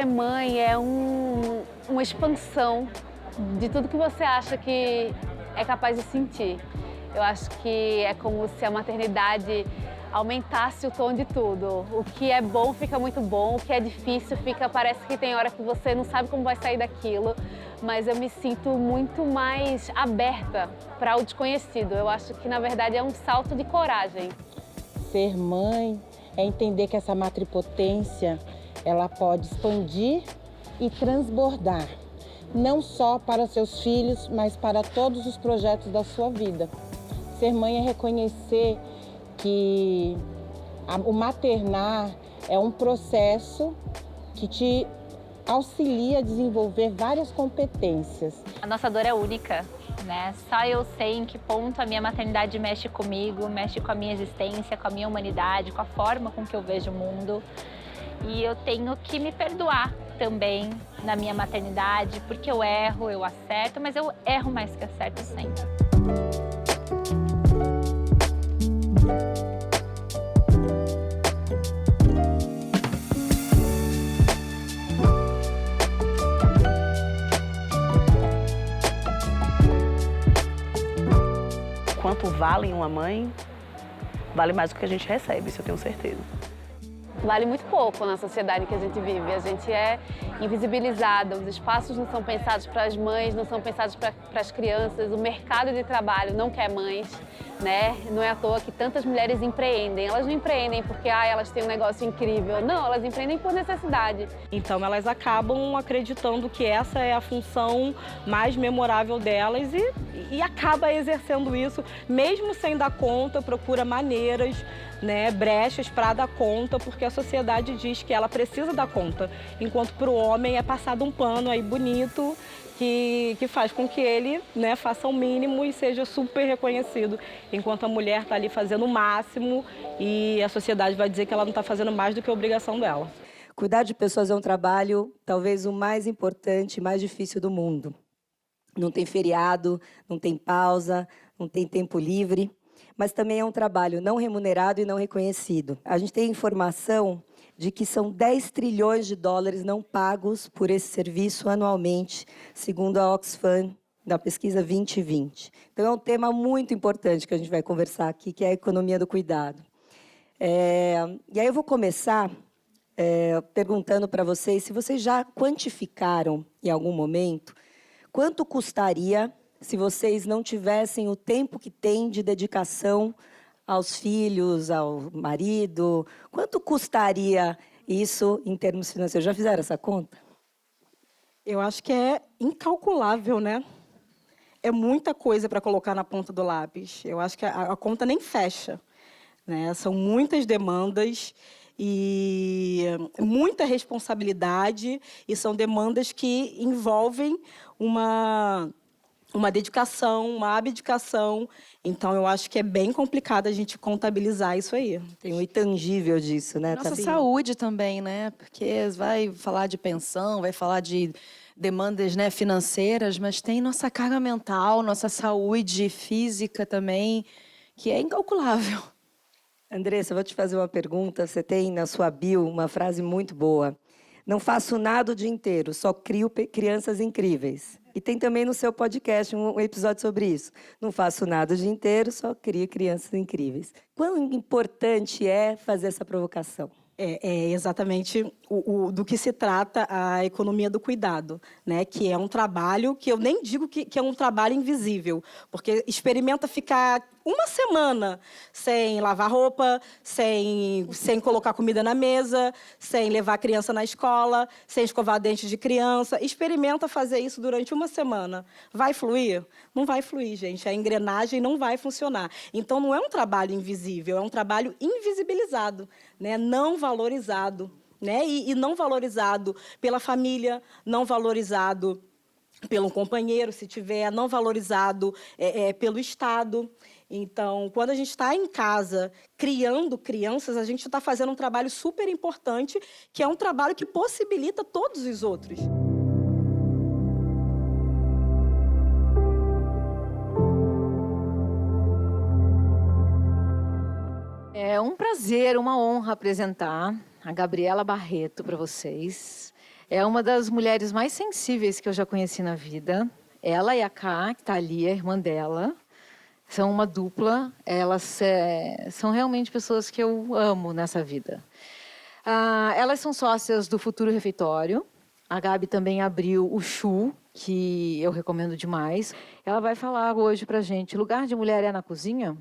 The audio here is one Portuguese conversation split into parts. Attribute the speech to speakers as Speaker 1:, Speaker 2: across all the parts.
Speaker 1: ser mãe é uma expansão de tudo que você acha que é capaz de sentir. Eu acho que é como se a maternidade aumentasse o tom de tudo. O que é bom fica muito bom, o que é difícil parece que tem hora que você não sabe como vai sair daquilo, mas eu me sinto muito mais aberta para o desconhecido. Eu acho que, na verdade, é um salto de coragem.
Speaker 2: Ser mãe é entender que essa matripotência, ela pode expandir e transbordar, não só para seus filhos, mas para todos os projetos da sua vida. Ser mãe é reconhecer que o maternar é um processo que te auxilia a desenvolver várias competências.
Speaker 3: A nossa dor é única, né? Só eu sei em que ponto a minha maternidade mexe comigo, mexe com a minha existência, com a minha humanidade, com a forma com que eu vejo o mundo. E eu tenho que me perdoar também na minha maternidade, porque eu erro, eu acerto, mas eu erro mais que acerto sempre.
Speaker 4: Quanto vale uma mãe, vale mais do que a gente recebe, isso eu tenho certeza.
Speaker 1: Vale muito pouco na sociedade que a gente vive. A gente é invisibilizada, os espaços não são pensados para as mães, não são pensados para as crianças, o mercado de trabalho não quer mães, né? Não é à toa que tantas mulheres empreendem. Elas não empreendem porque elas têm um negócio incrível. Não, elas empreendem por necessidade.
Speaker 4: Então elas acabam acreditando que essa é a função mais memorável delas e acaba exercendo isso, mesmo sem dar conta, procura maneiras, né, brechas para dar conta, porque a sociedade diz que ela precisa dar conta, enquanto para o homem é passado um pano aí bonito que faz com que ele, né, faça o mínimo e seja super reconhecido, enquanto a mulher está ali fazendo o máximo e a sociedade vai dizer que ela não está fazendo mais do que a obrigação dela.
Speaker 5: Cuidar de pessoas é um trabalho talvez o mais importante e mais difícil do mundo. Não tem feriado, não tem pausa, não tem tempo livre. Mas também é um trabalho não remunerado e não reconhecido. A gente tem informação de que são 10 trilhões de dólares não pagos por esse serviço anualmente, segundo a Oxfam, da pesquisa 2020. Então, é um tema muito importante que a gente vai conversar aqui, que é a economia do cuidado. E aí eu vou começar perguntando para vocês se vocês já quantificaram, em algum momento, quanto custaria se vocês não tivessem o tempo que têm de dedicação aos filhos, ao marido. Quanto custaria isso em termos financeiros? Já fizeram essa conta?
Speaker 6: Eu acho que é incalculável, né? É muita coisa para colocar na ponta do lápis. Eu acho que a conta nem fecha, né? São muitas demandas e muita responsabilidade, e são demandas que envolvem uma dedicação, uma abdicação. Então, eu acho que é bem complicado a gente contabilizar isso aí.
Speaker 5: Tem um intangível disso, né?
Speaker 7: Nossa saúde também, né? Porque vai falar de pensão, vai falar de demandas, né, financeiras, mas tem nossa carga mental, nossa saúde física também, que é incalculável.
Speaker 5: Andressa, eu vou te fazer uma pergunta. Você tem na sua bio uma frase muito boa. Não faço nada o dia inteiro, só crio crianças incríveis. E tem também no seu podcast um episódio sobre isso. Não faço nada o dia inteiro, só crio crianças incríveis. Quão importante é fazer essa provocação?
Speaker 6: É exatamente do que se trata a economia do cuidado, né? Que é um trabalho que eu nem digo que é um trabalho invisível, porque experimenta ficar uma semana sem lavar roupa, sem colocar comida na mesa, sem levar a criança na escola, sem escovar dentes de criança. Experimenta fazer isso durante uma semana. Vai fluir? Não vai fluir, gente. A engrenagem não vai funcionar. Então, não é um trabalho invisível, é um trabalho invisibilizado, né? Não valorizado, né? E não valorizado pela família, não valorizado pelo companheiro, se tiver, não valorizado pelo Estado. Então, quando a gente está em casa criando crianças, a gente está fazendo um trabalho super importante, que é um trabalho que possibilita todos os outros.
Speaker 7: É um prazer, uma honra apresentar a Gabriela Barreto para vocês.
Speaker 8: É uma das mulheres mais sensíveis que eu já conheci na vida. Ela e a Ká, que está ali, a irmã dela, são uma dupla. Elas são realmente pessoas que eu amo nessa vida. Elas são sócias do Futuro Refeitório. A Gabi também abriu o Chu, que eu recomendo demais. Ela vai falar hoje pra gente, lugar de mulher é na cozinha?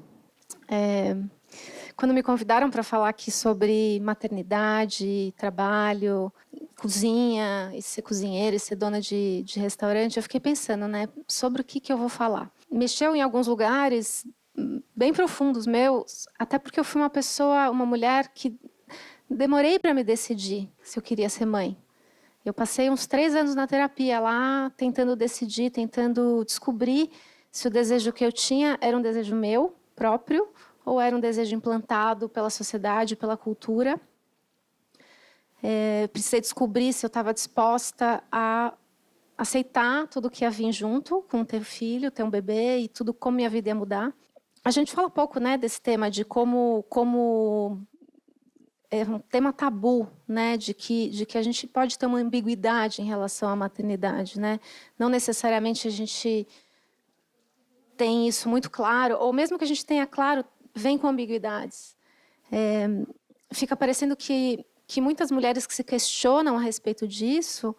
Speaker 9: Quando me convidaram para falar aqui sobre maternidade, trabalho, cozinha, e ser cozinheira, e ser dona de restaurante, eu fiquei pensando, né, sobre o que eu vou falar. Mexeu em alguns lugares bem profundos meus, até porque eu fui uma mulher que demorei para me decidir se eu queria ser mãe. Eu passei uns 3 anos na terapia lá, tentando decidir, tentando descobrir se o desejo que eu tinha era um desejo meu, próprio, ou era um desejo implantado pela sociedade, pela cultura. Precisei descobrir se eu estava disposta a aceitar tudo que ia vir junto com ter filho, ter um bebê e tudo como minha vida ia mudar. A gente fala pouco, né, desse tema de como é um tema tabu, né, de que a gente pode ter uma ambiguidade em relação à maternidade, né? Não necessariamente a gente tem isso muito claro, ou mesmo que a gente tenha claro, vem com ambiguidades. Fica parecendo que muitas mulheres que se questionam a respeito disso,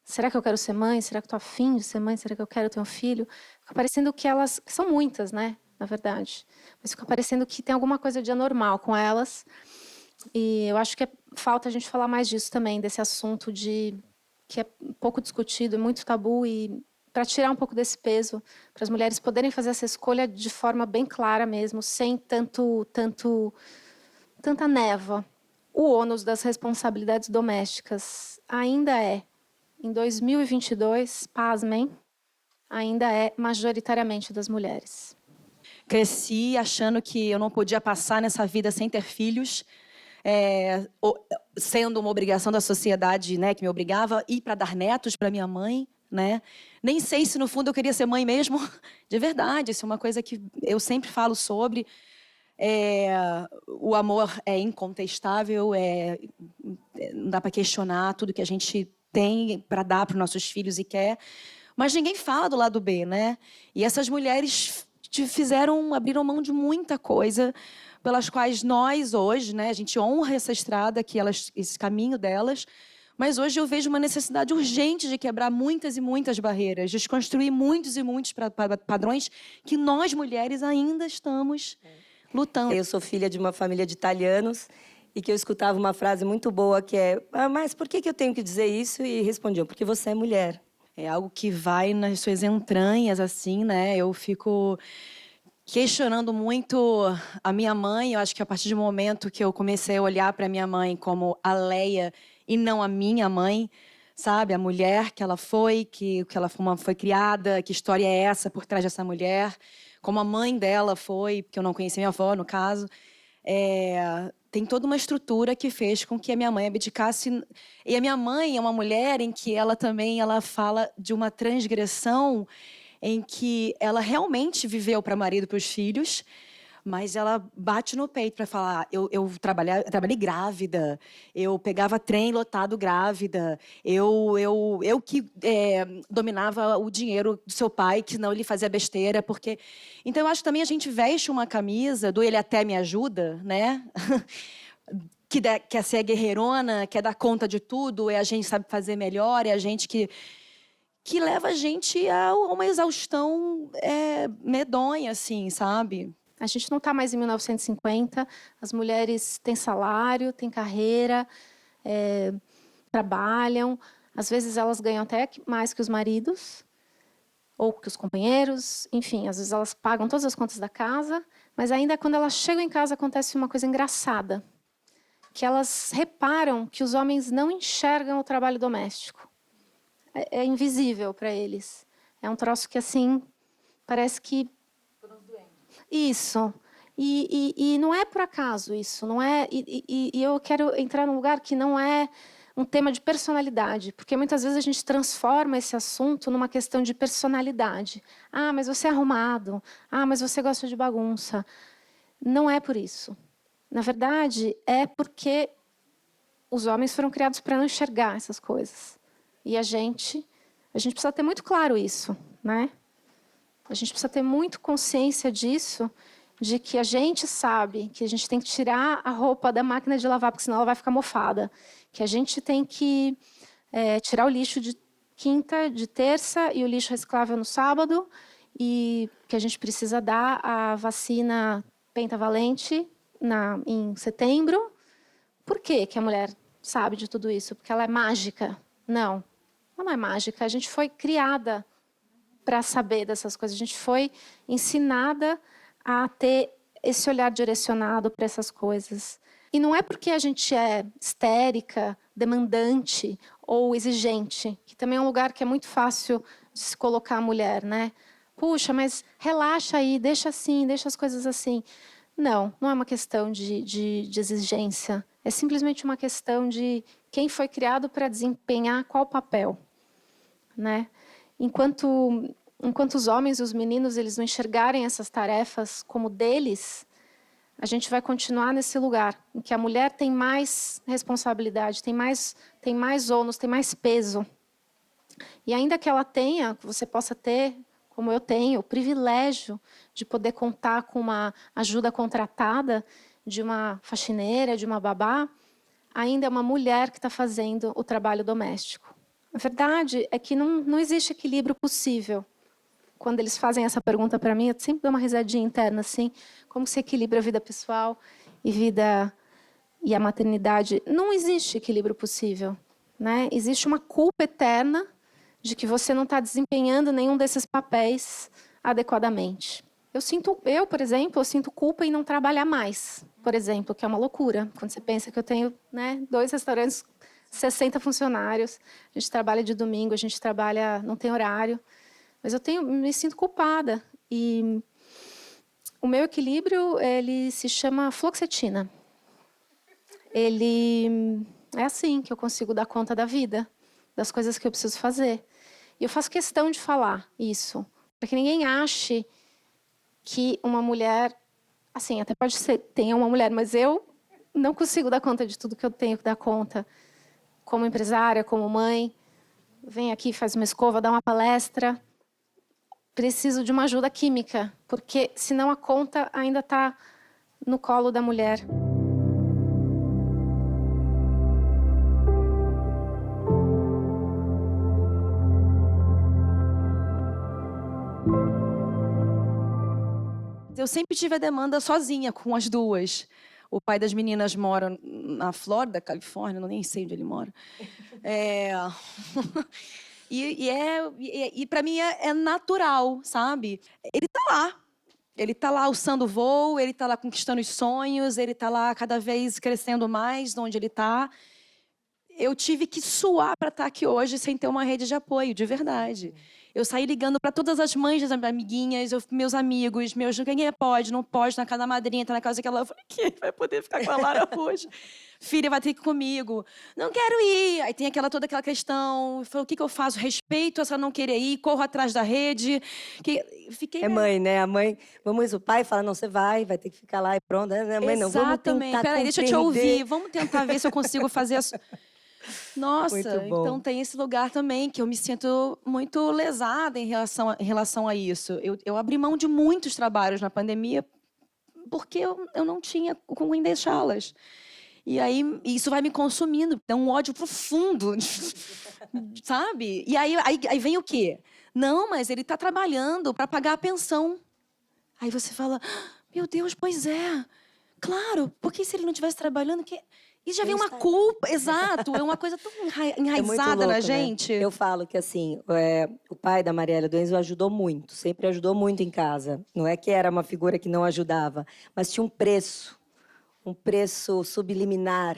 Speaker 9: será que eu quero ser mãe? Será que estou afim de ser mãe? Será que eu quero ter um filho? Fica parecendo que elas, que são muitas, né, na verdade, mas fica parecendo que tem alguma coisa de anormal com elas. E eu acho que falta a gente falar mais disso também, desse assunto que é pouco discutido, é muito tabu, e para tirar um pouco desse peso, para as mulheres poderem fazer essa escolha de forma bem clara mesmo, sem tanta névoa. O ônus das responsabilidades domésticas ainda é, em 2022, pasmem, ainda é majoritariamente das mulheres.
Speaker 7: Cresci achando que eu não podia passar nessa vida sem ter filhos, sendo uma obrigação da sociedade, né, que me obrigava a ir para dar netos para minha mãe, né? Nem sei se no fundo eu queria ser mãe mesmo, de verdade. Isso é uma coisa que eu sempre falo sobre. O amor é incontestável, não dá para questionar tudo que a gente tem para dar para os nossos filhos e quer, mas ninguém fala do lado B, né? E essas mulheres abriram mão de muita coisa pelas quais nós hoje, né, a gente honra essa estrada, esse caminho delas, mas hoje eu vejo uma necessidade urgente de quebrar muitas e muitas barreiras, desconstruir muitos e muitos padrões que nós mulheres ainda estamos lutando.
Speaker 5: Eu sou filha de uma família de italianos e que eu escutava uma frase muito boa que é: mas por que eu tenho que dizer isso? E respondiam: porque você é mulher.
Speaker 7: É algo que vai nas suas entranhas, assim, né? Eu fico questionando muito a minha mãe. Eu acho que a partir do momento que eu comecei a olhar para minha mãe como a Leia e não a minha mãe, sabe? A mulher que ela foi, que ela foi criada, que história é essa por trás dessa mulher, como a mãe dela foi, porque eu não conheci minha avó, no caso. Tem toda uma estrutura que fez com que a minha mãe abdicasse. E a minha mãe é uma mulher em que ela fala de uma transgressão em que ela realmente viveu para marido e para os filhos, mas ela bate no peito para falar: eu trabalhei grávida, eu pegava trem lotado grávida, eu que dominava o dinheiro do seu pai, que não ele fazia besteira, porque... Então, eu acho que também a gente veste uma camisa do ele até me ajuda, né? que quer ser a guerreirona, quer dar conta de tudo, a gente sabe fazer melhor, é a gente que leva a gente a uma exaustão medonha, assim, sabe?
Speaker 9: A gente não está mais em 1950, as mulheres têm salário, têm carreira, trabalham, às vezes elas ganham até mais que os maridos, ou que os companheiros, enfim, às vezes elas pagam todas as contas da casa, mas ainda quando elas chegam em casa acontece uma coisa engraçada, que elas reparam que os homens não enxergam o trabalho doméstico. É invisível para eles. É um troço que, assim, parece que... Isso. E não é por acaso isso. Não é... E eu quero entrar num lugar que não é um tema de personalidade, porque muitas vezes a gente transforma esse assunto numa questão de personalidade. Ah, mas você é arrumado. Ah, mas você gosta de bagunça. Não é por isso. Na verdade, é porque os homens foram criados para não enxergar essas coisas. E a gente precisa ter muito claro isso, né? A gente precisa ter muito consciência disso, de que a gente sabe que a gente tem que tirar a roupa da máquina de lavar, porque senão ela vai ficar mofada. Que a gente tem que tirar o lixo de quinta, de terça e o lixo reciclável no sábado, e que a gente precisa dar a vacina pentavalente em setembro. Por que a mulher sabe de tudo isso? Porque ela é mágica? Não, ela não é mágica. A gente foi criada para saber dessas coisas. A gente foi ensinada a ter esse olhar direcionado para essas coisas. E não é porque a gente é histérica, demandante ou exigente, que também é um lugar que é muito fácil de se colocar a mulher, né? Puxa, mas relaxa aí, deixa assim, deixa as coisas assim. Não é uma questão de exigência. É simplesmente uma questão de quem foi criado para desempenhar qual papel, né? Enquanto os homens e os meninos eles não enxergarem essas tarefas como deles, a gente vai continuar nesse lugar em que a mulher tem mais responsabilidade, tem mais ônus, tem mais peso. E ainda que ela tenha, que você possa ter, como eu tenho, o privilégio de poder contar com uma ajuda contratada de uma faxineira, de uma babá, ainda é uma mulher que está fazendo o trabalho doméstico. A verdade é que não existe equilíbrio possível. Quando eles fazem essa pergunta para mim, eu sempre dou uma risadinha interna, assim, como se equilibra a vida pessoal e a maternidade. Não existe equilíbrio possível, né? Existe uma culpa eterna de que você não está desempenhando nenhum desses papéis adequadamente. Eu, por exemplo, sinto culpa em não trabalhar mais, por exemplo, que é uma loucura. Quando você pensa que eu tenho, né, 2 restaurantes, 60 funcionários, a gente trabalha de domingo, a gente trabalha, não tem horário. Mas me sinto culpada. E o meu equilíbrio, ele se chama fluoxetina. Ele é assim que eu consigo dar conta da vida, das coisas que eu preciso fazer. E eu faço questão de falar isso, para que ninguém ache que uma mulher, assim, até pode ser, tenha uma mulher, mas eu não consigo dar conta de tudo que eu tenho que dar conta, como empresária, como mãe. Vem aqui, faz uma escova, dá uma palestra. Preciso de uma ajuda química, porque senão a conta ainda está no colo da mulher.
Speaker 7: Eu sempre tive a demanda sozinha, com as duas. O pai das meninas mora na Flórida, Califórnia, não nem sei onde ele mora. E para mim é natural, sabe? Ele tá lá alçando o voo, ele tá lá conquistando os sonhos, ele tá lá cada vez crescendo mais de onde ele tá. Eu tive que suar para estar aqui hoje sem ter uma rede de apoio, de verdade. Eu saí ligando para todas as mães das amiguinhas, meus amigos, quem pode, não pode, na casa da madrinha, tá na casa daquela. Eu falei, quem vai poder ficar com a Lara hoje? Filha, vai ter que ir comigo. Não quero ir. Aí tem toda aquela questão. Eu falei, o que eu faço? Respeito essa não querer ir, corro atrás da rede.
Speaker 5: É mãe, né? A mãe, vamos, o pai fala, não, você vai ter que ficar lá e pronto. A mãe, não, vamos tentar.
Speaker 7: Peraí, deixa eu te ouvir. Vamos tentar ver se eu consigo fazer Nossa, então tem esse lugar também que eu me sinto muito lesada em relação a isso. Eu abri mão de muitos trabalhos na pandemia porque eu não tinha com quem deixá-las. E aí isso vai me consumindo, é um ódio profundo, sabe? E aí vem o quê? Não, mas ele está trabalhando para pagar a pensão. Aí você fala, meu Deus, pois é. Claro, porque se ele não estivesse trabalhando... E já vem uma culpa, exato, é uma coisa tão enraizada na gente.
Speaker 5: Né? Eu falo que, assim, o pai da Marielle do Enzo ajudou muito, sempre ajudou muito em casa. Não é que era uma figura que não ajudava, mas tinha um preço subliminar.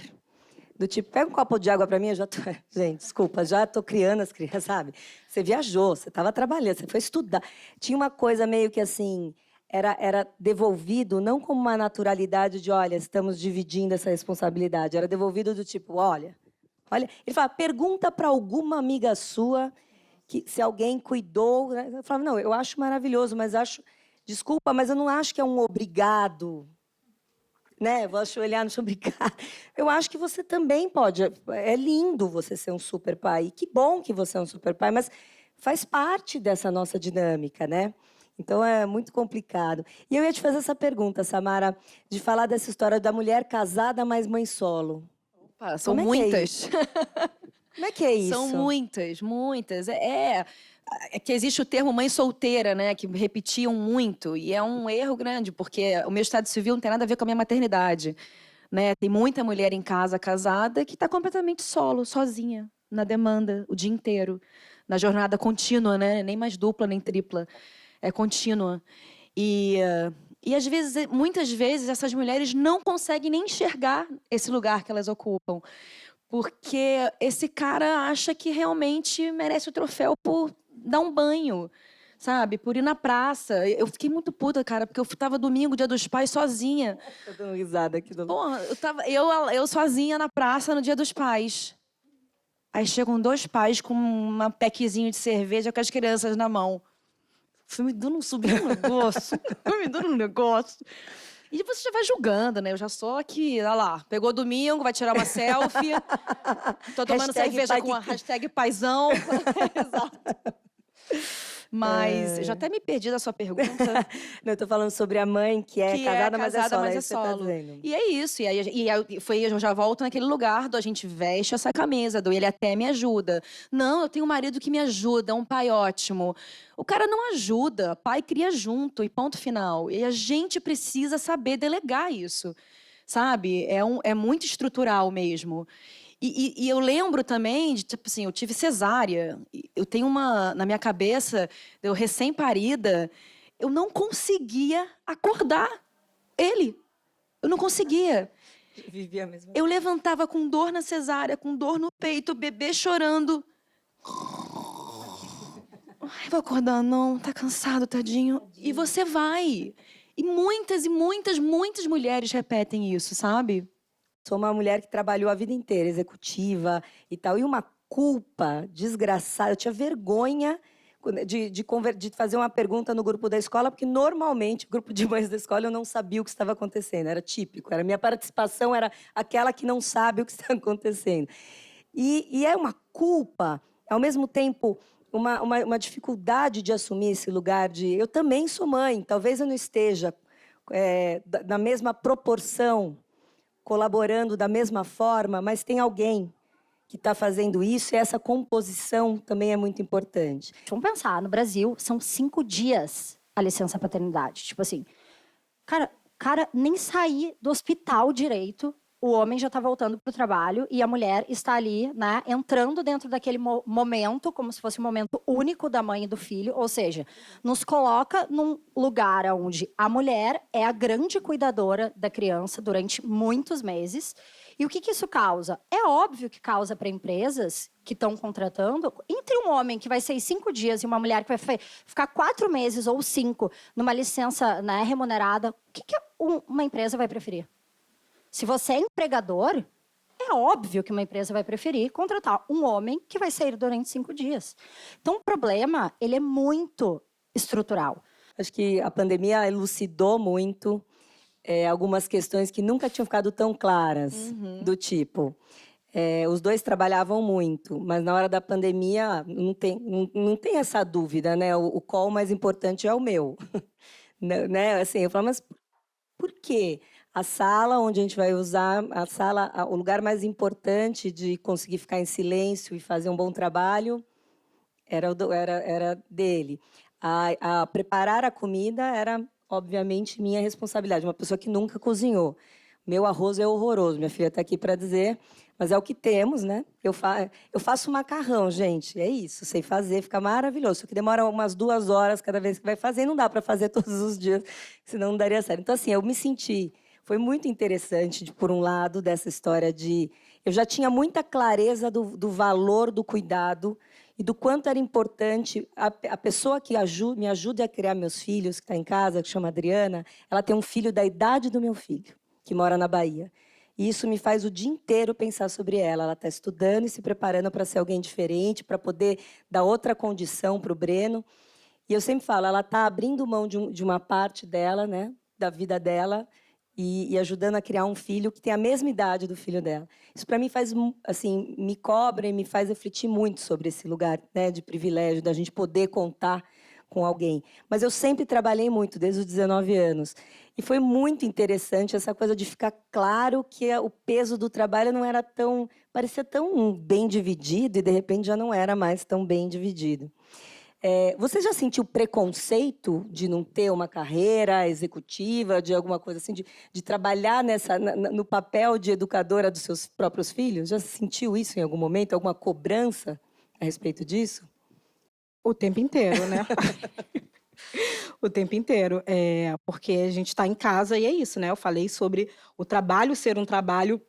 Speaker 5: Do tipo, pega um copo de água para mim, eu já tô... Gente, desculpa, já tô criando as crianças, sabe? Você viajou, você estava trabalhando, você foi estudar. Tinha uma coisa meio que, assim... Era devolvido não como uma naturalidade de, olha, estamos dividindo essa responsabilidade. Era devolvido do tipo, olha. Ele fala, pergunta para alguma amiga sua que se alguém cuidou. Eu falava, não, eu acho maravilhoso, mas desculpa, mas eu não acho que é um obrigado. né? Vou ajoelhar no chão brincar. Eu acho que você também pode. É lindo você ser um super pai. E que bom que você é um super pai, mas faz parte dessa nossa dinâmica, né? Então é muito complicado. E eu ia te fazer essa pergunta, Samara, de falar dessa história da mulher casada, mas mãe solo.
Speaker 7: Opa, são
Speaker 5: Como é que é
Speaker 7: muitas.
Speaker 5: Como é que é isso?
Speaker 7: São muitas, muitas. É que existe o termo mãe solteira, né? Que repetiam muito. E é um erro grande, porque o meu estado civil não tem nada a ver com a minha maternidade. Né? Tem muita mulher em casa casada que está completamente solo, sozinha, na demanda, o dia inteiro. Na jornada contínua, né? Nem mais dupla, nem tripla. É contínua. E às vezes, muitas vezes, essas mulheres não conseguem nem enxergar esse lugar que elas ocupam. Porque esse cara acha que realmente merece o troféu por dar um banho, sabe? Por ir na praça. Eu fiquei muito puta, cara, porque eu tava domingo, Dia dos Pais, sozinha.
Speaker 5: Tô dando risada aqui.
Speaker 7: Porra, eu sozinha na praça no Dia dos Pais. Aí chegam 2 pais com uma packzinho de cerveja com as crianças na mão. Fui me dando um negócio. E você já vai julgando, né? Eu já sou aqui, olha lá, pegou domingo, vai tirar uma selfie. Tô tomando cerveja com a hashtag paizão. Exato. Mas eu já até me perdi da sua pergunta.
Speaker 5: Não, eu tô falando sobre a mãe que é casada, mas é solo.
Speaker 7: Mas é solo. E é isso. Eu já volto naquele lugar do a gente veste essa camisa, do ele até me ajuda. Não, eu tenho um marido que me ajuda, um pai ótimo. O cara não ajuda, pai cria junto e ponto final. E a gente precisa saber delegar isso, sabe? É muito estrutural mesmo. E eu lembro também de, tipo assim, eu tive cesárea. Eu tenho na minha cabeça, eu recém-parida, eu não conseguia acordar ele. Eu não conseguia.
Speaker 5: Vivia mesmo.
Speaker 7: Eu levantava com dor na cesárea, com dor no peito, o bebê chorando. Ai, vou acordar, não, tá cansado, tadinho. E você vai. E muitas mulheres repetem isso, sabe?
Speaker 5: Sou uma mulher que trabalhou a vida inteira, executiva e tal, e uma culpa desgraçada. Eu tinha vergonha de fazer uma pergunta no grupo da escola, porque normalmente, o grupo de mães da escola, eu não sabia o que estava acontecendo, era típico. Minha participação era aquela que não sabe o que está acontecendo. E é uma culpa, ao mesmo tempo, uma dificuldade de assumir esse lugar de... Eu também sou mãe, talvez eu não esteja na mesma proporção, colaborando da mesma forma, mas tem alguém que está fazendo isso, e essa composição também é muito importante.
Speaker 10: Vamos pensar, no Brasil, são 5 dias a licença paternidade. Tipo assim, cara nem sair do hospital direito, o homem já está voltando para o trabalho e a mulher está ali, né, entrando dentro daquele momento, como se fosse um momento único da mãe e do filho, ou seja, nos coloca num lugar onde a mulher é a grande cuidadora da criança durante muitos meses. E o que isso causa? É óbvio que causa para empresas que estão contratando, entre um homem que vai sair 5 dias e uma mulher que vai ficar 4 meses ou 5 numa licença, né, remunerada, o que uma empresa vai preferir? Se você é empregador, é óbvio que uma empresa vai preferir contratar um homem que vai sair durante 5 dias. Então, o problema, ele é muito estrutural.
Speaker 5: Acho que a pandemia elucidou muito algumas questões que nunca tinham ficado tão claras, do tipo... os dois trabalhavam muito, mas na hora da pandemia não tem essa dúvida, né? O call mais importante é o meu. Né? Assim, eu falo, mas por quê? A sala onde a gente vai usar, o lugar mais importante de conseguir ficar em silêncio e fazer um bom trabalho era dele. Preparar a comida era, obviamente, minha responsabilidade. Uma pessoa que nunca cozinhou. Meu arroz é horroroso, minha filha está aqui para dizer, mas é o que temos, né? Eu faço macarrão, gente, é isso, sei fazer, fica maravilhoso. Só que demora umas 2 horas cada vez que vai fazer, e não dá para fazer todos os dias, senão não daria certo. Então, assim, eu me senti... Foi muito interessante, por um lado, dessa história de... Eu já tinha muita clareza do valor do cuidado e do quanto era importante. A pessoa que me ajuda a criar meus filhos, que está em casa, que chama Adriana, ela tem um filho da idade do meu filho, que mora na Bahia. E isso me faz o dia inteiro pensar sobre ela. Ela está estudando e se preparando para ser alguém diferente, para poder dar outra condição para o Breno. E eu sempre falo, ela está abrindo mão de uma parte dela, né, da vida dela, e ajudando a criar um filho que tem a mesma idade do filho dela. Isso, para mim, faz, assim, me cobra e me faz refletir muito sobre esse lugar, né, de privilégio, da gente poder contar com alguém. Mas eu sempre trabalhei muito, desde os 19 anos. E foi muito interessante essa coisa de ficar claro que o peso do trabalho não era tão... parecia tão bem dividido e, de repente, já não era mais tão bem dividido. Você já sentiu preconceito de não ter uma carreira executiva, de alguma coisa assim, de trabalhar no papel de educadora dos seus próprios filhos? Já sentiu isso em algum momento? Alguma cobrança a respeito disso?
Speaker 6: O tempo inteiro, né? O tempo inteiro. Porque a gente está em casa e é isso, né? Eu falei sobre o trabalho ser um trabalho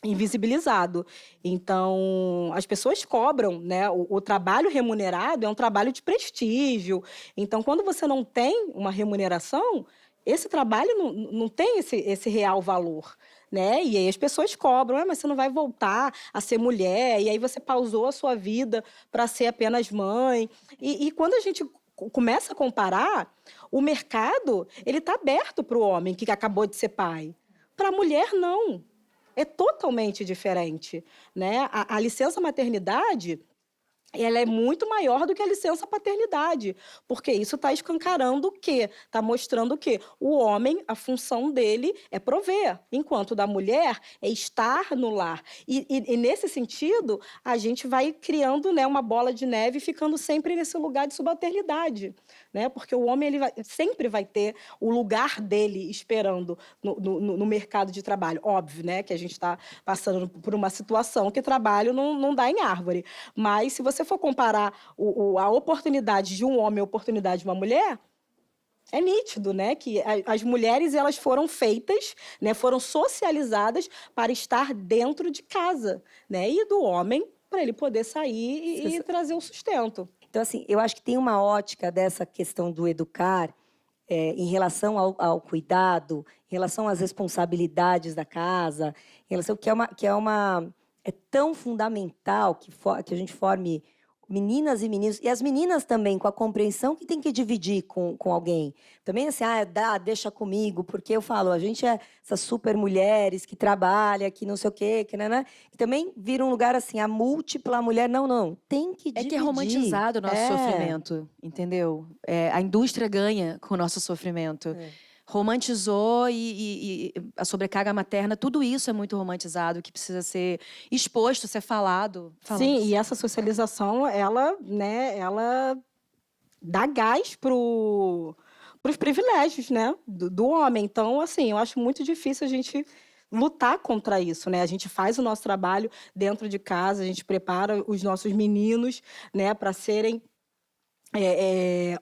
Speaker 6: invisibilizado. Então, as pessoas cobram, né? O trabalho remunerado é um trabalho de prestígio. Então, quando você não tem uma remuneração, esse trabalho não tem esse real valor, né? E aí as pessoas cobram, mas você não vai voltar a ser mulher, e aí você pausou a sua vida para ser apenas mãe. E quando a gente começa a comparar, o mercado ele está aberto para o homem que acabou de ser pai. Para a mulher, não. É totalmente diferente, né? A licença maternidade, ela é muito maior do que a licença paternidade, porque isso está escancarando o quê? Está mostrando que o homem, a função dele é prover, enquanto da mulher é estar no lar. E nesse sentido, a gente vai criando, né, uma bola de neve, ficando sempre nesse lugar de subalternidade, né? Porque o homem sempre vai ter o lugar dele esperando no mercado de trabalho. Óbvio, né, que a gente está passando por uma situação que trabalho não dá em árvore, mas se você for comparar a oportunidade de um homem e a oportunidade de uma mulher, é nítido, né, que as mulheres elas foram feitas, né, foram socializadas para estar dentro de casa, né, e do homem para ele poder sair e trazer o sustento.
Speaker 5: Então, assim, eu acho que tem uma ótica dessa questão do educar em relação ao cuidado, em relação às responsabilidades da casa, em relação é tão fundamental que a gente forme meninas e meninos, e as meninas também, com a compreensão que tem que dividir com alguém. Também assim, deixa comigo, porque eu falo, a gente é essas super mulheres que trabalham, que não sei o quê, que também vira um lugar assim, a múltipla mulher, não, tem que dividir.
Speaker 7: É que é romantizado o nosso sofrimento, entendeu? A indústria ganha com o nosso sofrimento. Romantizou e a sobrecarga materna, tudo isso é muito romantizado, que precisa ser exposto, ser falado.
Speaker 6: Sim, e essa socialização, ela dá gás para os privilégios, né, do homem. Então, assim, eu acho muito difícil a gente lutar contra isso, né? A gente faz o nosso trabalho dentro de casa, a gente prepara os nossos meninos, né, para serem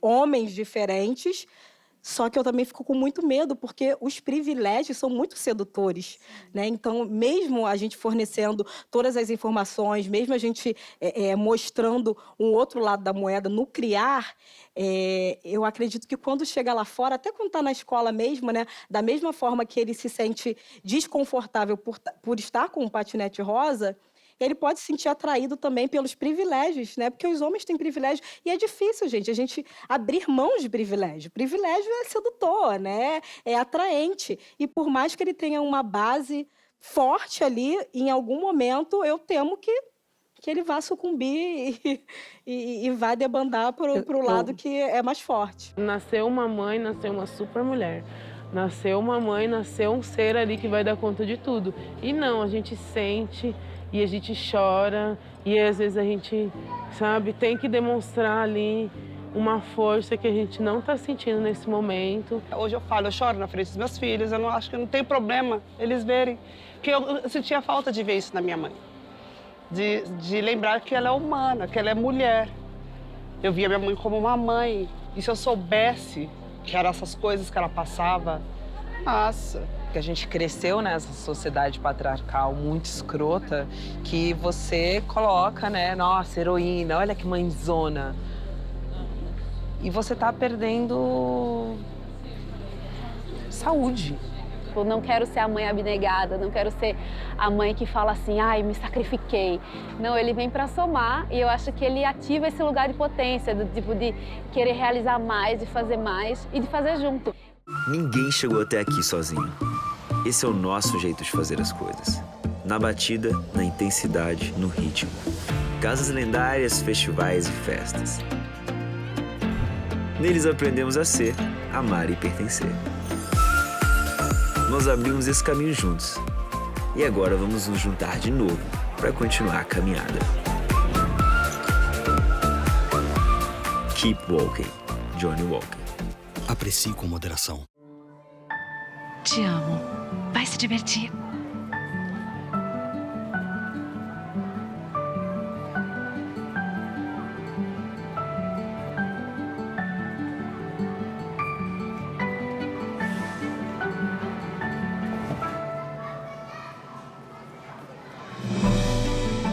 Speaker 6: homens diferentes. Só que eu também fico com muito medo, porque os privilégios são muito sedutores, né? Então, mesmo a gente fornecendo todas as informações, mesmo a gente mostrando um outro lado da moeda no criar, eu acredito que quando chega lá fora, até quando está na escola mesmo, né? Da mesma forma que ele se sente desconfortável por estar com um patinete rosa, ele pode se sentir atraído também pelos privilégios, né? Porque os homens têm privilégio. E é difícil, gente, a gente abrir mão de privilégio. Privilégio é sedutor, né? É atraente. E por mais que ele tenha uma base forte ali, em algum momento eu temo que ele vá sucumbir e vá debandar para o lado que é mais forte.
Speaker 11: Nasceu uma mãe, nasceu uma super mulher. Nasceu uma mãe, nasceu um ser ali que vai dar conta de tudo. E não, a gente sente... E a gente chora, e às vezes a gente, sabe, tem que demonstrar ali uma força que a gente não está sentindo nesse momento.
Speaker 12: Hoje eu falo, eu choro na frente dos meus filhos, eu não acho que não tem problema eles verem. Porque eu sentia falta de ver isso na minha mãe. De lembrar que ela é humana, que ela é mulher. Eu via minha mãe como uma mãe. E se eu soubesse que eram essas coisas que ela passava, nossa...
Speaker 13: Que a gente cresceu nessa sociedade patriarcal muito escrota, que você coloca, né, nossa, heroína, olha que mãezona. E você tá perdendo saúde.
Speaker 1: Eu não quero ser a mãe abnegada, não quero ser a mãe que fala assim, ai, me sacrifiquei. Não, ele vem para somar e eu acho que ele ativa esse lugar de potência, do tipo de querer realizar mais, de fazer mais e de fazer junto.
Speaker 14: Ninguém chegou até aqui sozinho. Esse é o nosso jeito de fazer as coisas. Na batida, na intensidade, no ritmo. Casas lendárias, festivais e festas. Neles aprendemos a ser, amar e pertencer. Nós abrimos esse caminho juntos. E agora vamos nos juntar de novo para continuar a caminhada. Keep Walking, Johnny Walker.
Speaker 15: Aprecie com moderação.
Speaker 16: Te amo. Vai se divertir.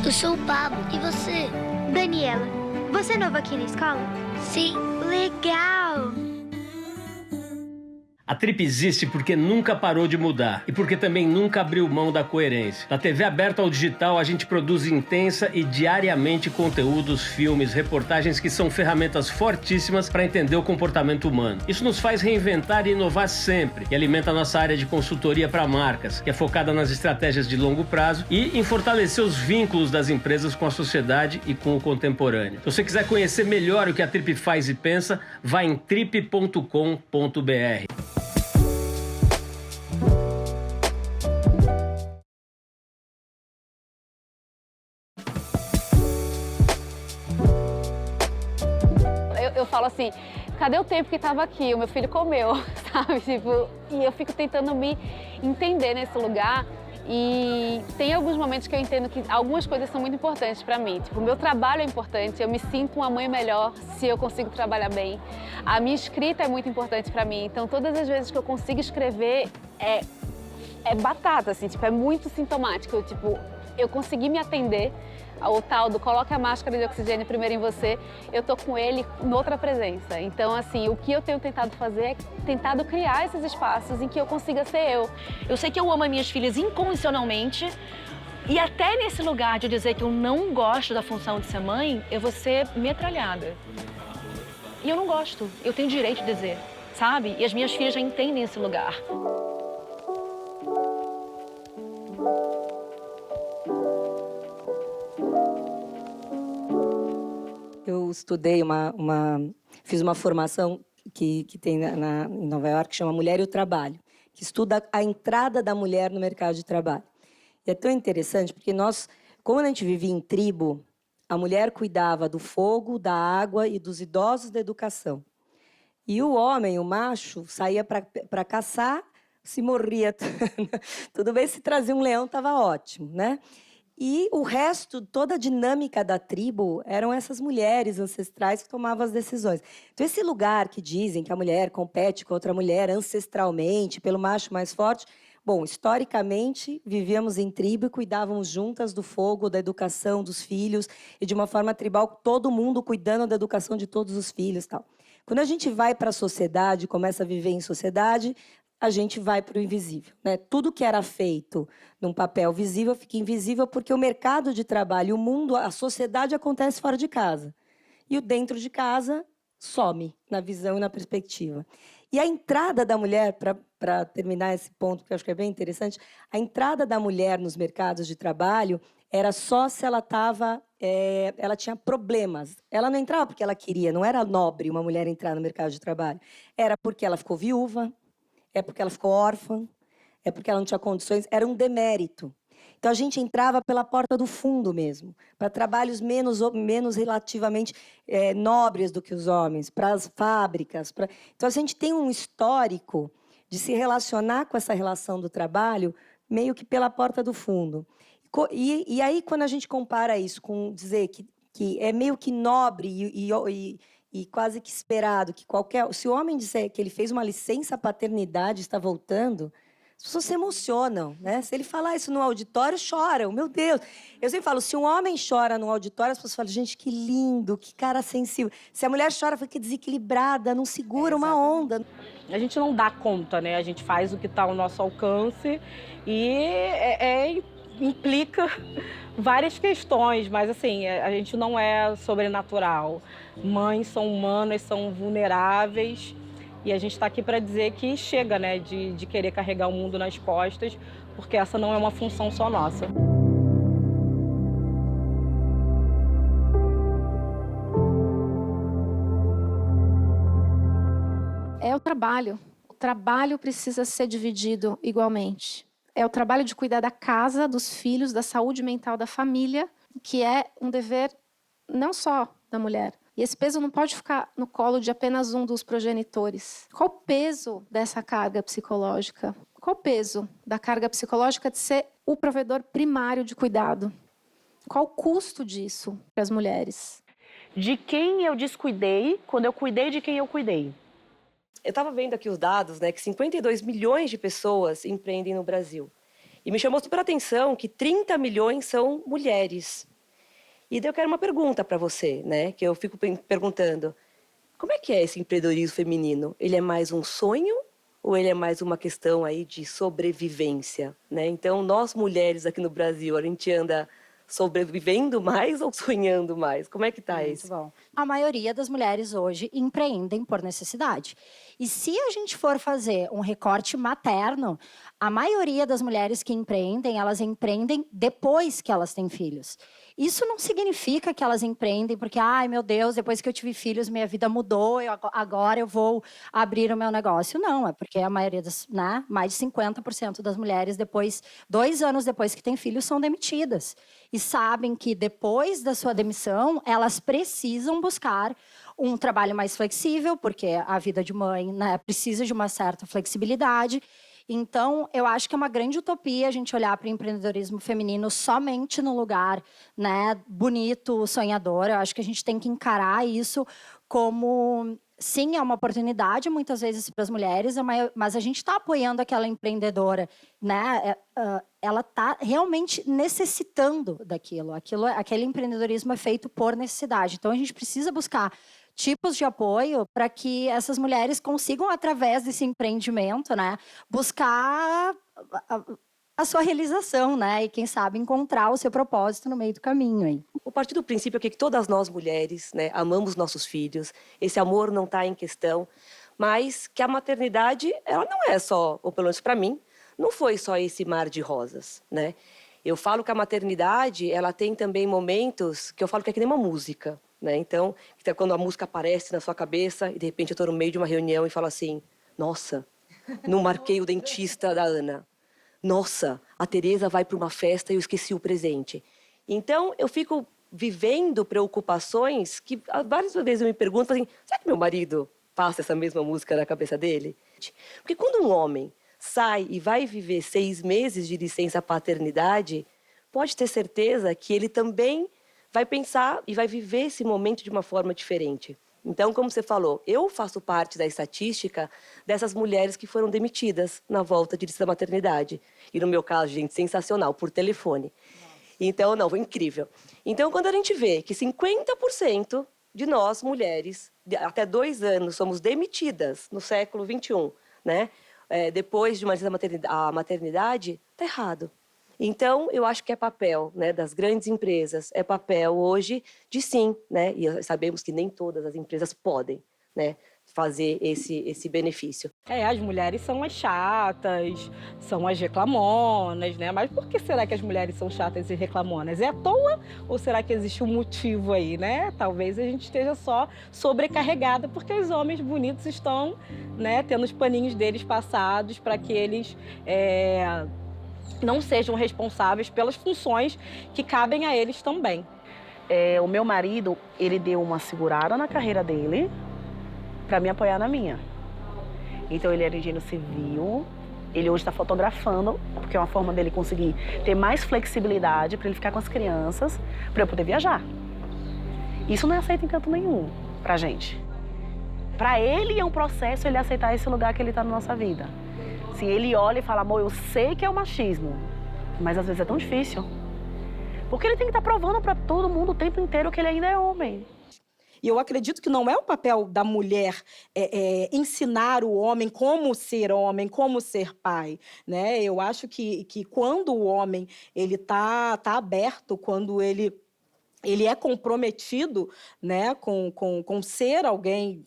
Speaker 17: Eu sou o Pablo. E você? Daniela. Você é nova aqui na escola? Sim. Legal!
Speaker 18: A Trip existe porque nunca parou de mudar e porque também nunca abriu mão da coerência. Da TV aberta ao digital, a gente produz intensa e diariamente conteúdos, filmes, reportagens que são ferramentas fortíssimas para entender o comportamento humano. Isso nos faz reinventar e inovar sempre e alimenta a nossa área de consultoria para marcas, que é focada nas estratégias de longo prazo e em fortalecer os vínculos das empresas com a sociedade e com o contemporâneo. Se você quiser conhecer melhor o que a Trip faz e pensa, vá em trip.com.br.
Speaker 1: Eu falo assim, cadê o tempo que estava aqui? O meu filho comeu, sabe? Tipo, e eu fico tentando me entender nesse lugar. E tem alguns momentos que eu entendo que algumas coisas são muito importantes para mim. Tipo, o meu trabalho é importante, eu me sinto uma mãe melhor se eu consigo trabalhar bem. A minha escrita é muito importante para mim. Então, todas as vezes que eu consigo escrever, é batata, assim, tipo, é muito sintomático. Tipo, eu consegui me atender ao tal do coloque a máscara de oxigênio primeiro em você, eu tô com ele noutra presença. Então, assim, o que eu tenho tentado fazer é tentado criar esses espaços em que eu consiga ser eu.
Speaker 19: Eu sei que eu amo as minhas filhas incondicionalmente e até nesse lugar de dizer que eu não gosto da função de ser mãe, eu vou ser metralhada. E eu não gosto, eu tenho direito de dizer, sabe? E as minhas filhas já entendem esse lugar.
Speaker 5: Eu estudei fiz uma formação que tem em Nova York, que chama Mulher e o Trabalho, que estuda a entrada da mulher no mercado de trabalho. E é tão interessante porque como a gente vivia em tribo, a mulher cuidava do fogo, da água e dos idosos da educação. E o homem, o macho, saía para caçar, se morria. Tudo bem, se trazia um leão, estava ótimo, né? E o resto, toda a dinâmica da tribo, eram essas mulheres ancestrais que tomavam as decisões. Então, esse lugar que dizem que a mulher compete com outra mulher ancestralmente, pelo macho mais forte, bom, historicamente, vivíamos em tribo e cuidávamos juntas do fogo, da educação dos filhos, e de uma forma tribal, todo mundo cuidando da educação de todos os filhos e tal. Quando a gente vai para a sociedade, começa a viver em sociedade, a gente vai para o invisível, né? Tudo que era feito num papel visível fica invisível porque o mercado de trabalho, o mundo, a sociedade acontece fora de casa. E o dentro de casa some na visão e na perspectiva. E a entrada da mulher, para terminar esse ponto, que eu acho que é bem interessante, a entrada da mulher nos mercados de trabalho era só se ela ela tinha problemas. Ela não entrava porque ela queria, não era nobre uma mulher entrar no mercado de trabalho. Era porque ela ficou viúva, é porque ela ficou órfã, é porque ela não tinha condições, era um demérito. Então, a gente entrava pela porta do fundo mesmo, para trabalhos menos relativamente nobres do que os homens, para as fábricas. Então, a gente tem um histórico de se relacionar com essa relação do trabalho meio que pela porta do fundo. E aí, quando a gente compara isso com dizer que é meio que nobre e quase que esperado que se o homem disser que ele fez uma licença paternidade e está voltando, as pessoas se emocionam, né? Se ele falar isso no auditório, choram. Meu Deus! Eu sempre falo, se um homem chora no auditório, as pessoas falam, gente, que lindo, que cara sensível. Se a mulher chora, fica desequilibrada, não segura uma onda.
Speaker 4: A gente não dá conta, né? A gente faz o que está ao nosso alcance e implica várias questões, mas assim, a gente não é sobrenatural. Mães são humanas, são vulneráveis E a gente está aqui para dizer que chega, né, de querer carregar o mundo nas costas, porque essa não é uma função só nossa.
Speaker 9: É o trabalho. O trabalho precisa ser dividido igualmente. É o trabalho de cuidar da casa, dos filhos, da saúde mental da família, que é um dever não só da mulher. E esse peso não pode ficar no colo de apenas um dos progenitores. Qual o peso dessa carga psicológica? Qual o peso da carga psicológica de ser o provedor primário de cuidado? Qual o custo disso para as mulheres?
Speaker 19: De quem eu descuidei quando eu cuidei de quem eu cuidei.
Speaker 20: Eu estava vendo aqui os dados, né, que 52 milhões de pessoas empreendem no Brasil. E me chamou super a atenção que 30 milhões são mulheres. E daí eu quero uma pergunta para você, né, que eu fico perguntando. Como é que é esse empreendedorismo feminino? Ele é mais um sonho ou ele é mais uma questão aí de sobrevivência, né? Então, nós mulheres aqui no Brasil, a gente anda sobrevivendo mais ou sonhando mais? Como é que tá isso?
Speaker 10: Bom. A maioria das mulheres hoje empreendem por necessidade. E se a gente for fazer um recorte materno, a maioria das mulheres que empreendem, elas empreendem depois que elas têm filhos. Isso não significa que elas empreendem porque, ai meu Deus, depois que eu tive filhos, minha vida mudou, agora eu vou abrir o meu negócio. Não, é porque a maioria das, né, mais de 50% das mulheres, 2 anos depois que têm filhos, são demitidas. E sabem que depois da sua demissão, elas precisam buscar um trabalho mais flexível, porque a vida de mãe, né, precisa de uma certa flexibilidade. Então, eu acho que é uma grande utopia a gente olhar para o empreendedorismo feminino somente no lugar, né, bonito, sonhador. Eu acho que a gente tem que encarar isso como, sim, é uma oportunidade muitas vezes para as mulheres, mas a gente está apoiando aquela empreendedora, né? Ela está realmente necessitando daquilo. Aquele empreendedorismo é feito por necessidade. Então, a gente precisa buscar tipos de apoio para que essas mulheres consigam, através desse empreendimento, né, buscar a sua realização, né, e quem sabe encontrar o seu propósito no meio do caminho. Hein?
Speaker 20: O partir do princípio é que todas nós mulheres, né, amamos nossos filhos, esse amor não está em questão, mas que a maternidade, ela não é só, ou pelo menos para mim, não foi só esse mar de rosas, né? Eu falo que a maternidade, ela tem também momentos que eu falo que é que nem uma música, né? Então, quando a música aparece na sua cabeça e de repente eu estou no meio de uma reunião e falo assim, nossa, não marquei o dentista da Ana. Nossa, a Tereza vai para uma festa e eu esqueci o presente. Então, eu fico vivendo preocupações que várias vezes eu me pergunto, assim, será que meu marido passa essa mesma música na cabeça dele? Porque quando um homem sai e vai viver 6 meses de licença paternidade, pode ter certeza que ele também vai pensar e vai viver esse momento de uma forma diferente. Então, como você falou, eu faço parte da estatística dessas mulheres que foram demitidas na volta de licença maternidade. E no meu caso, gente, sensacional, por telefone. Então, não, foi incrível. Então, quando a gente vê que 50% de nós, mulheres, até 2 anos, somos demitidas no século XXI, né? Depois de uma licença maternidade, está errado. Então, eu acho que é papel, né, das grandes empresas, é papel hoje de sim, né, e sabemos que nem todas as empresas podem, né, fazer esse benefício.
Speaker 4: As mulheres são as chatas, são as reclamonas, né? Mas por que será que as mulheres são chatas e reclamonas? É à toa ou será que existe um motivo aí, né? Talvez a gente esteja só sobrecarregada porque os homens bonitos estão, né, tendo os paninhos deles passados para que eles não sejam responsáveis pelas funções que cabem a eles também.
Speaker 19: O meu marido, ele deu uma segurada na carreira dele para me apoiar na minha. Então, ele era engenheiro civil, ele hoje está fotografando, porque é uma forma dele conseguir ter mais flexibilidade para ele ficar com as crianças, para eu poder viajar. Isso não é aceito em canto nenhum pra gente. Para ele é um processo ele aceitar esse lugar que ele está na nossa vida. Se ele olha e fala, amor, eu sei que é o machismo, mas às vezes é tão difícil. Porque ele tem que estar provando para todo mundo o tempo inteiro que ele ainda é homem.
Speaker 6: E eu acredito que não é o papel da mulher ensinar o homem como ser homem, como ser pai, né? Eu acho que quando o homem ele tá aberto, quando ele é comprometido, né, com ser alguém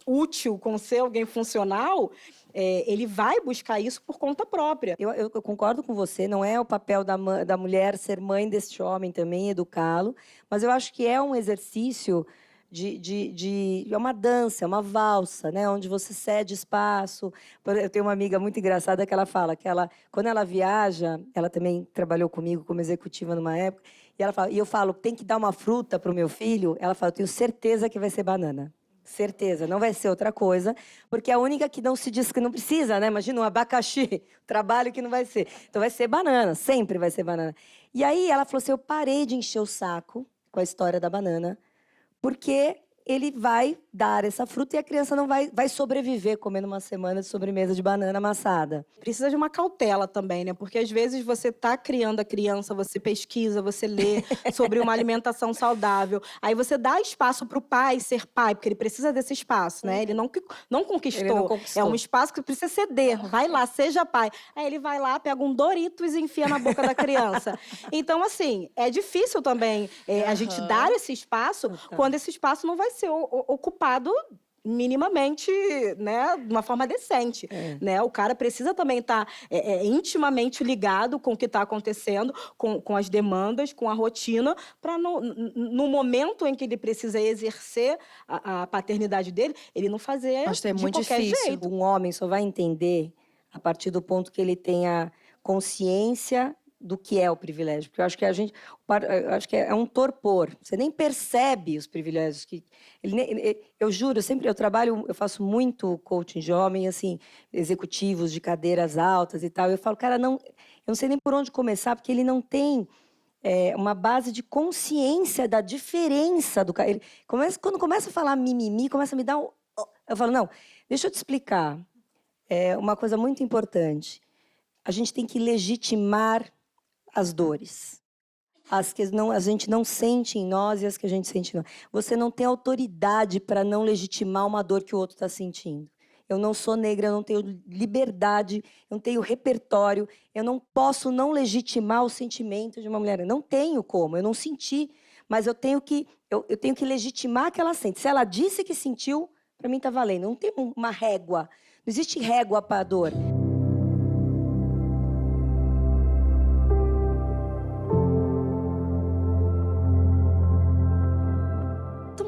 Speaker 6: útil, com ser alguém funcional, ele vai buscar isso por conta própria.
Speaker 5: Eu concordo com você, não é o papel da mulher ser mãe deste homem também, educá-lo, mas eu acho que é um exercício é uma dança, é uma valsa, né? Onde você cede espaço. Eu tenho uma amiga muito engraçada que ela fala que quando ela viaja, ela também trabalhou comigo como executiva numa época, e eu falo, tem que dar uma fruta para o meu filho, ela fala, eu tenho certeza que vai ser banana. Certeza, não vai ser outra coisa, porque é a única que não se diz que não precisa, né? Imagina um abacaxi, trabalho que não vai ser. Então vai ser banana, sempre vai ser banana. E aí ela falou assim, eu parei de encher o saco com a história da banana, porque ele vai dar essa fruta e a criança não vai sobreviver comendo uma semana de sobremesa de banana amassada.
Speaker 6: Precisa de uma cautela também, né? Porque às vezes você está criando a criança, você pesquisa, você lê sobre uma alimentação saudável. Aí você dá espaço para o pai ser pai, porque ele precisa desse espaço, né? Ele não conquistou.
Speaker 5: Ele não conquistou.
Speaker 6: É um espaço que precisa ceder. Vai lá, seja pai. Aí ele vai lá, pega um Doritos e enfia na boca da criança. Então, assim, é difícil também a gente dar esse espaço quando esse espaço não vai ser ocupado minimamente, né, de uma forma decente, né? O cara precisa também estar intimamente ligado com o que está acontecendo, com as demandas, com a rotina, para no momento em que ele precisa exercer a paternidade dele, ele não fazer
Speaker 5: Acho que é
Speaker 6: de
Speaker 5: muito
Speaker 6: qualquer
Speaker 5: difícil.
Speaker 6: jeito.
Speaker 5: Um homem só vai entender a partir do ponto que ele tenha consciência do que é o privilégio, porque eu acho que é um torpor. Você nem percebe os privilégios que eu juro, eu faço muito coaching de homem, assim, executivos de cadeiras altas e tal. E eu falo, cara, eu não sei nem por onde começar, porque ele não tem uma base de consciência da diferença do cara. Quando começa a falar mimimi, começa a me dar eu falo, não, deixa eu te explicar. Uma coisa muito importante. A gente tem que legitimar as dores. As que a gente não sente em nós e as que a gente sente em nós. Você não tem autoridade para não legitimar uma dor que o outro está sentindo. Eu não sou negra, eu não tenho liberdade, eu não tenho repertório, eu não posso não legitimar o sentimento de uma mulher. Eu não tenho como, eu não senti, mas eu tenho que legitimar que ela sente. Se ela disse que sentiu, para mim está valendo. Não tem uma régua, não existe régua para a dor.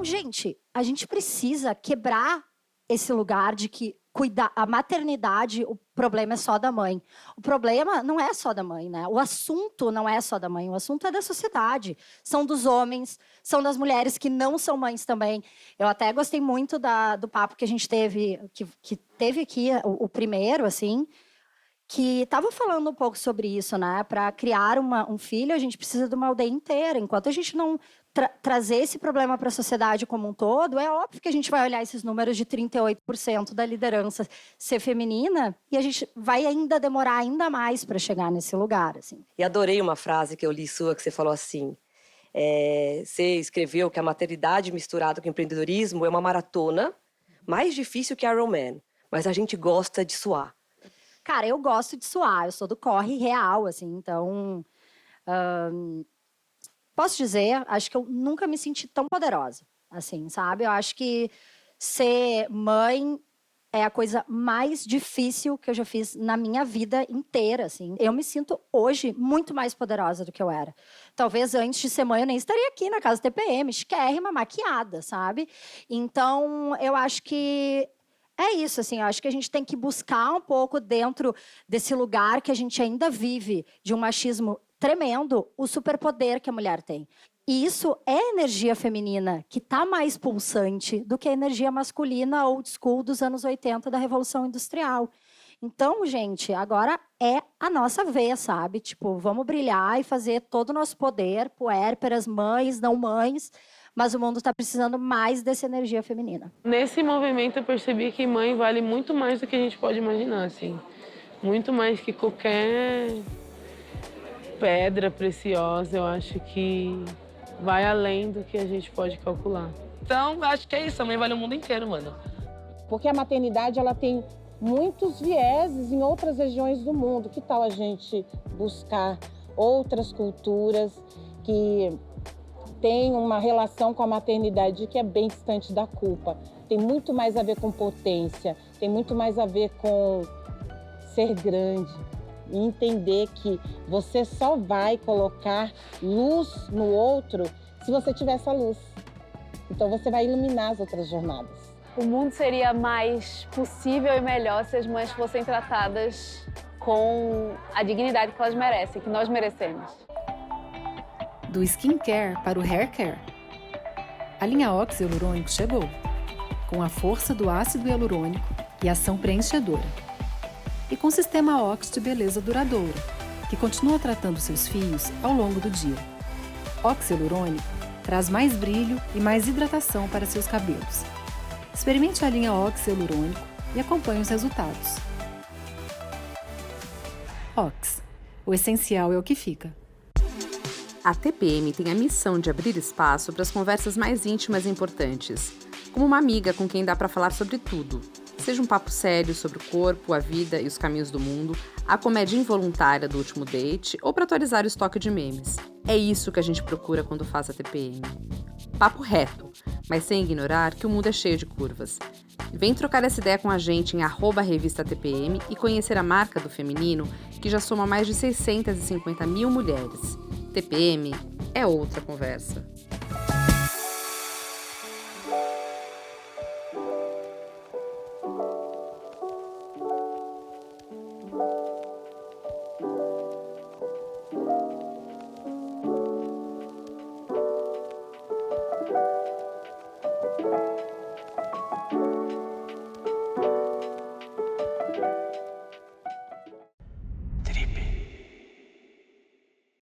Speaker 10: Gente, a gente precisa quebrar esse lugar de que cuidar a maternidade, o problema é só da mãe. O problema não é só da mãe, né? O assunto não é só da mãe, o assunto é da sociedade. São dos homens, são das mulheres que não são mães também. Eu até gostei muito do papo que a gente teve, que teve aqui, o primeiro, assim, que estava falando um pouco sobre isso, né? Para criar um filho, a gente precisa de uma aldeia inteira. Enquanto a gente não trazer esse problema para a sociedade como um todo, é óbvio que a gente vai olhar esses números de 38% da liderança ser feminina e a gente vai ainda demorar ainda mais para chegar nesse lugar. Assim.
Speaker 20: E adorei uma frase que eu li sua, que você falou assim, você escreveu que a maternidade misturada com o empreendedorismo é uma maratona mais difícil que Ironman, mas a gente gosta de suar.
Speaker 10: Cara, eu gosto de suar, eu sou do corre real, assim, então... Posso dizer, acho que eu nunca me senti tão poderosa, assim, sabe? Eu acho que ser mãe é a coisa mais difícil que eu já fiz na minha vida inteira, assim. Eu me sinto hoje muito mais poderosa do que eu era. Talvez antes de ser mãe eu nem estaria aqui na casa TPM, chiquérrima, maquiada, sabe? Então, eu acho que é isso, assim, eu acho que a gente tem que buscar um pouco dentro desse lugar que a gente ainda vive, de um machismo tremendo, o superpoder que a mulher tem. E isso é energia feminina, que está mais pulsante do que a energia masculina old school dos anos 80 da Revolução Industrial. Então, gente, agora é a nossa vez, sabe? Tipo, vamos brilhar e fazer todo o nosso poder, puérperas, mães, não mães, mas o mundo está precisando mais dessa energia feminina.
Speaker 11: Nesse movimento eu percebi que mãe vale muito mais do que a gente pode imaginar, assim. Muito mais que qualquer pedra preciosa, eu acho que vai além do que a gente pode calcular.
Speaker 20: Então, acho que é isso, a mãe vale o mundo inteiro, mano.
Speaker 2: Porque a maternidade, ela tem muitos vieses em outras regiões do mundo. Que tal a gente buscar outras culturas que tem uma relação com a maternidade que é bem distante da culpa. Tem muito mais a ver com potência, tem muito mais a ver com ser grande e entender que você só vai colocar luz no outro se você tiver essa luz. Então você vai iluminar as outras jornadas.
Speaker 1: O mundo seria mais possível e melhor se as mães fossem tratadas com a dignidade que elas merecem, que nós merecemos.
Speaker 21: Do skincare para o haircare. A linha Oxy Hialurônico chegou, com a força do ácido hialurônico e ação preenchedora. E com o sistema Oxy de beleza duradoura, que continua tratando seus fios ao longo do dia. Oxy Hialurônico traz mais brilho e mais hidratação para seus cabelos. Experimente a linha Oxy Hialurônico e acompanhe os resultados. Oxy, o essencial é o que fica.
Speaker 22: A TPM tem a missão de abrir espaço para as conversas mais íntimas e importantes, como uma amiga com quem dá para falar sobre tudo. Seja um papo sério sobre o corpo, a vida e os caminhos do mundo, a comédia involuntária do último date ou para atualizar o estoque de memes. É isso que a gente procura quando faz a TPM. Papo reto, mas sem ignorar que o mundo é cheio de curvas. Vem trocar essa ideia com a gente em @revistatpm e conhecer a marca do feminino que já soma mais de 650 mil mulheres. TPM é outra conversa.